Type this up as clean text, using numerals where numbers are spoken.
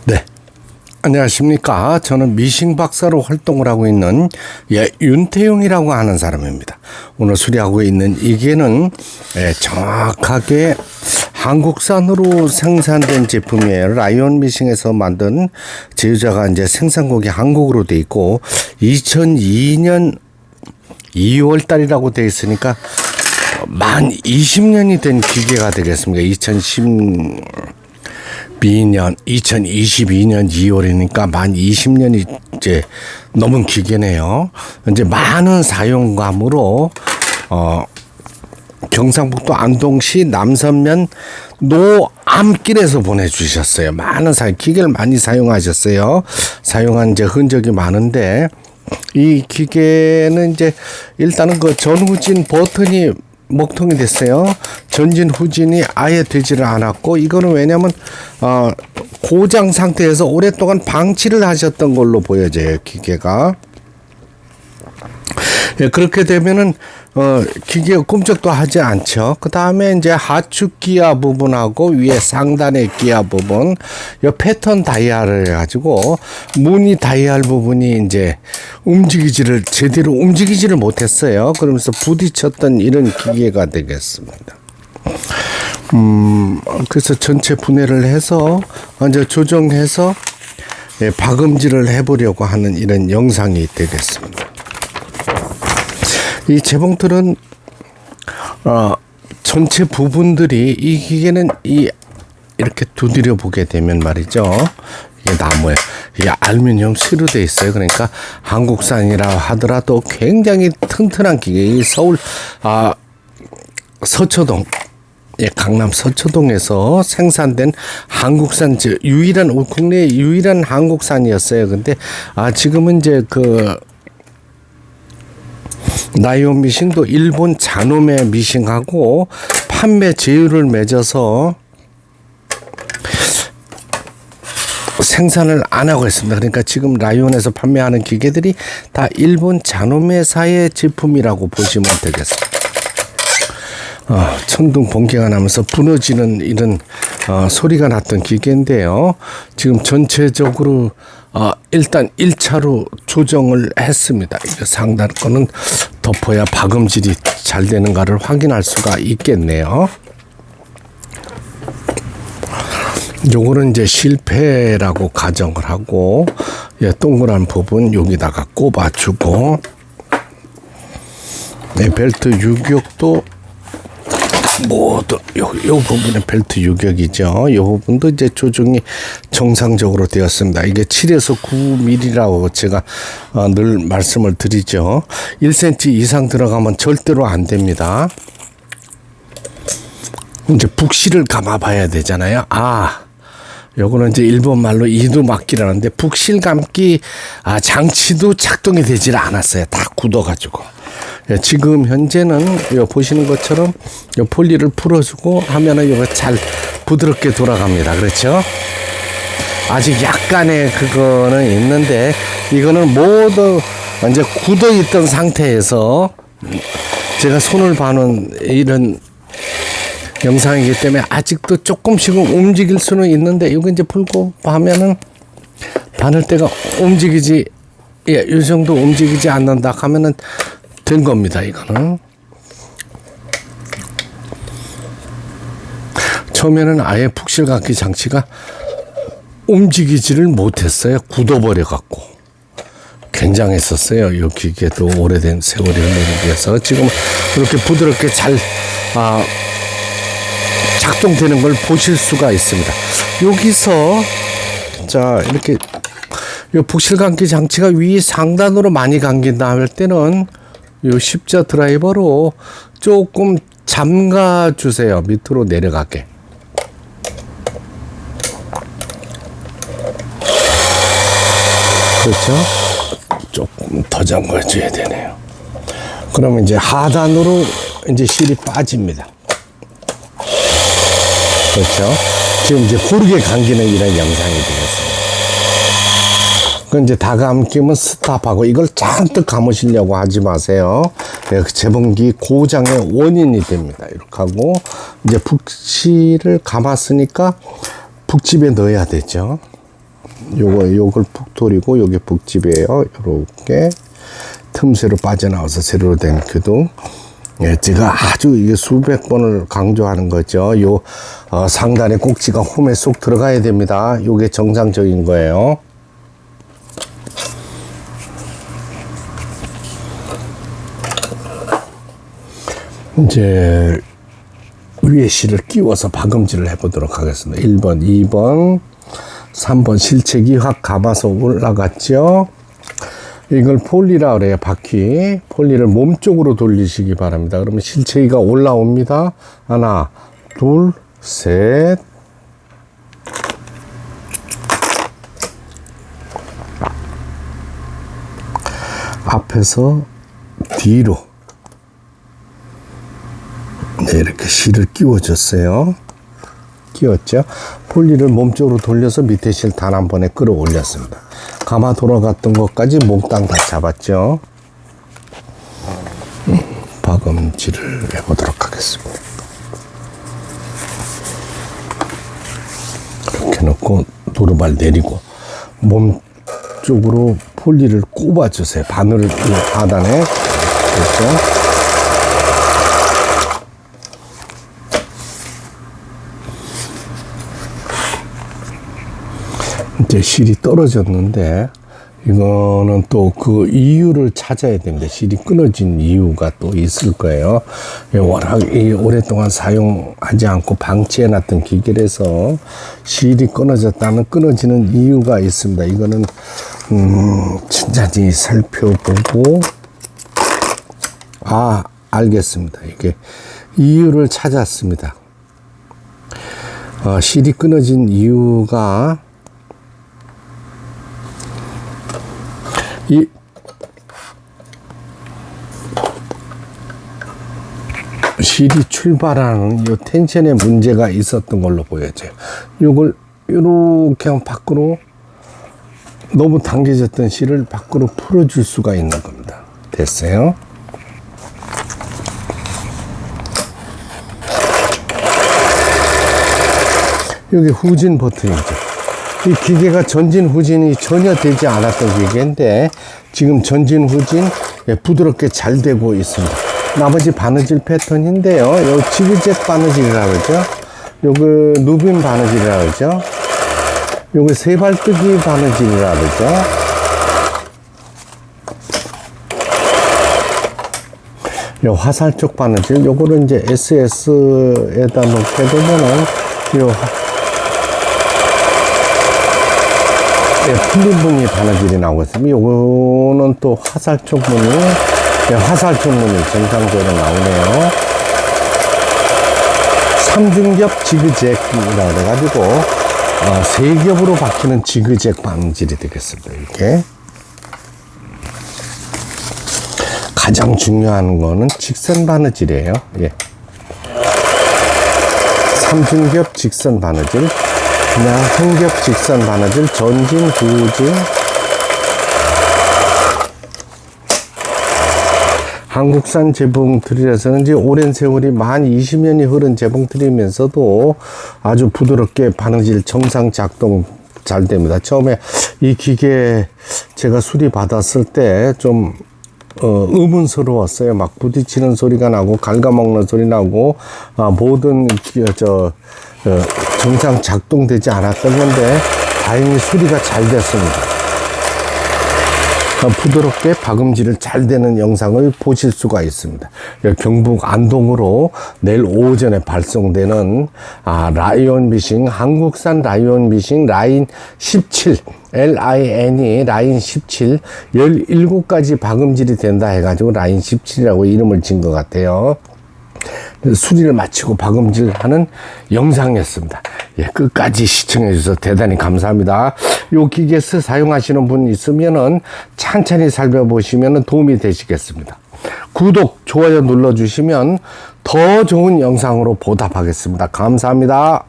네, 안녕하십니까. 저는 미싱 박사로 활동을 하고 있는 윤태용이라고 하는 사람입니다. 오늘 수리하고 있는 이 기계는 정확하게 한국산으로 생산된 제품이에요. 라이온 미싱에서 만든 제휴자가 이제 생산국이 한국으로 돼 있고 2002년 2월 달이라고 돼 있으니까 만 20년이 된 기계가 되겠습니다. 2022년 2월이니까 만 20년이 이제 넘은 기계네요. 이제 많은 사용감으로 경상북도 안동시 남선면 노암길에서 보내주셨어요. 많은 기계를 많이 사용하셨어요. 사용한 이제 흔적이 많은데 이 기계는 이제 일단은 그 전후진 버튼이 먹통이 됐어요. 전진 후진이 아예 되지를 않았고, 이거는 왜냐면 고장 상태에서 오랫동안 방치를 하셨던 걸로 보여져요, 기계가. 그렇게 되면은 기계가 꿈쩍도 하지 않죠. 그 다음에 이제 하축 기아 부분하고 위에 상단의 기아 부분, 이 패턴 다이얼을 해가지고 무늬 다이얼 부분이 이제 제대로 움직이지를 못했어요. 그러면서 부딪혔던 이런 기계가 되겠습니다. 그래서 전체 분해를 해서 이제 조정해서 박음질을 해보려고 하는 이런 영상이 되겠습니다. 이 재봉틀은 전체 부분들이 이 기계는 이렇게 두드려 보게 되면 말이죠. 이게 나무에 이게 알루미늄 실로 되어 있어요. 그러니까 한국산이라 하더라도 굉장히 튼튼한 기계. 이 서울 서초동, 강남 서초동에서 생산된 한국산 국내 유일한 한국산이었어요. 근데 지금은 이제 라이온 미싱도 일본 자노메 미싱하고 판매 제휴를 맺어서 생산을 안 하고 있습니다. 그러니까 지금 라이온에서 판매하는 기계들이 다 일본 자노메사의 제품이라고 보시면 되겠습니다. 천둥 번개가 나면서 부러지는 이런 소리가 났던 기계인데요. 지금 전체적으로 일단 1차로 조정을 했습니다. 이거 상단 거는 덮어야 박음질이 잘 되는가를 확인할 수가 있겠네요. 요거는 이제 실패라고 가정을 하고, 동그란 부분 여기다가 꼽아주고, 벨트 유격도 모두 요 부분은 벨트 유격이죠. 요 부분도 이제 조정이 정상적으로 되었습니다. 이게 7에서 9mm라고 제가 늘 말씀을 드리죠. 1cm 이상 들어가면 절대로 안 됩니다. 이제 북실을 감아 봐야 되잖아요. 요거는 이제 일본 말로 이두막기라는데, 북실 감기 장치도 작동이 되질 않았어요. 다 굳어가지고. 지금 현재는 보시는 것처럼 요 폴리를 풀어주고 하면은 이거 잘 부드럽게 돌아갑니다. 그렇죠? 아직 약간의 그거는 있는데, 이거는 모두 이제 굳어 있던 상태에서 제가 손을 봐는 이런 영상이기 때문에 아직도 조금씩은 움직일 수는 있는데, 이거 이제 풀고 하면은 바늘대가 움직이지, 이 정도 움직이지 않는다 하면은 된 겁니다. 이거는 처음에는 아예 북실감기 장치가 움직이지를 못했어요. 굳어버려 갖고 굉장했었어요. 이 기계도 오래된 세월이 흐르면서 지금 그렇게 부드럽게 잘 작동되는 걸 보실 수가 있습니다. 여기서 이렇게 이 북실감기 장치가 위 상단으로 많이 감긴다 할 때는 요 십자 드라이버로 조금 잠가 주세요. 밑으로 내려가게. 그렇죠? 조금 더 잠가 줘야 되네요. 그러면 이제 하단으로 이제 실이 빠집니다. 그렇죠? 지금 이제 고르게 감기는 이런 영상이 되겠습니다. 그 이제 다 감기면 스탑하고, 이걸 잔뜩 감으시려고 하지 마세요. 재봉기 고장의 원인이 됩니다. 이렇게 하고 이제 북실을 감았으니까 북집에 넣어야 되죠. 요걸 북돌이고 요게 북집이에요. 요렇게 틈새로 빠져나와서 세로로 된 기둥. 예, 제가 아주 이게 수백 번을 강조하는 거죠. 요 상단의 꼭지가 홈에 쏙 들어가야 됩니다. 요게 정상적인 거예요. 이제 위에 실을 끼워서 박음질을 해보도록 하겠습니다. 1번, 2번, 3번 실책이 확 감아서 올라갔죠. 이걸 폴리라 그래요. 바퀴. 폴리를 몸쪽으로 돌리시기 바랍니다. 그러면 실체기가 올라옵니다. 하나, 둘, 셋. 앞에서 뒤로. 네, 이렇게 실을 끼워줬어요. 끼웠죠. 폴리를 몸쪽으로 돌려서 밑에 실 단 한 번에 끌어올렸습니다. 감아 돌아갔던 것까지 몽땅 다 잡았죠. 박음질을 해보도록 하겠습니다. 이렇게 놓고 노루발 내리고 몸 쪽으로 폴리를 꼽아주세요. 바늘을 하단에. 그렇죠. 이제 실이 떨어졌는데 이거는 또 그 이유를 찾아야 됩니다. 실이 끊어진 이유가 또 있을 거예요. 워낙 오랫동안 사용하지 않고 방치해놨던 기계라서 실이 끊어지는 이유가 있습니다. 이거는 진짜지 살펴보고 알겠습니다. 이게 이유를 찾았습니다. 실이 끊어진 이유가 이 실이 출발하는 이 텐션에 문제가 있었던 걸로 보여져요. 이걸 이렇게 밖으로 너무 당겨졌던 실을 밖으로 풀어줄 수가 있는 겁니다. 됐어요? 여기 후진 버튼이죠. 이 기계가 전진 후진이 전혀 되지 않았던 기계인데 지금 전진 후진 부드럽게 잘 되고 있습니다. 나머지 바느질 패턴인데요. 요 지그잭 바느질이라고 그러죠. 요거 누빔 바느질이라고 그러죠. 요거 세발뜨기 바느질이라고 그러죠. 요 화살촉 바느질, 요거를 이제 SS에다 놓게 되면은 요 풀린 무늬 바느질이 나오고 있습니다. 요거는 또 화살촉 무늬, 화살촉 무늬 정상적으로 나오네요. 3중겹 지그잭이라고 해가지고 3겹으로 바뀌는 지그잭 바느질이 되겠습니다. 이렇게 가장 중요한 거는 직선 바느질이에요. 예. 3중겹 직선 바느질, 그냥 한 겹 직선 바느질, 전진, 후진. 한국산 재봉틀이라서는 이제 오랜 세월이 만 20년이 흐른 재봉틀이면서도 아주 부드럽게 바느질 정상 작동 잘 됩니다. 처음에 이 기계 제가 수리 받았을 때 좀 의문스러웠어요. 막 부딪히는 소리가 나고 갉아먹는 소리 나고 모든 정상 작동되지 않았던 건데 다행히 수리가 잘 됐습니다. 부드럽게 박음질을 잘 되는 영상을 보실 수가 있습니다. 경북 안동으로 내일 오전에 발송되는 라이온 미싱, 한국산 라이온 미싱 라인 17 LIN이 라인 17 17가지 박음질이 된다 해가지고 라인 17이라고 이름을 진 것 같아요. 수리를 마치고 박음질하는 영상이었습니다. 끝까지 시청해 주셔서 대단히 감사합니다. 요 기계 사용하시는 분 있으면은 찬찬히 살펴보시면 도움이 되시겠습니다. 구독, 좋아요 눌러주시면 더 좋은 영상으로 보답하겠습니다. 감사합니다.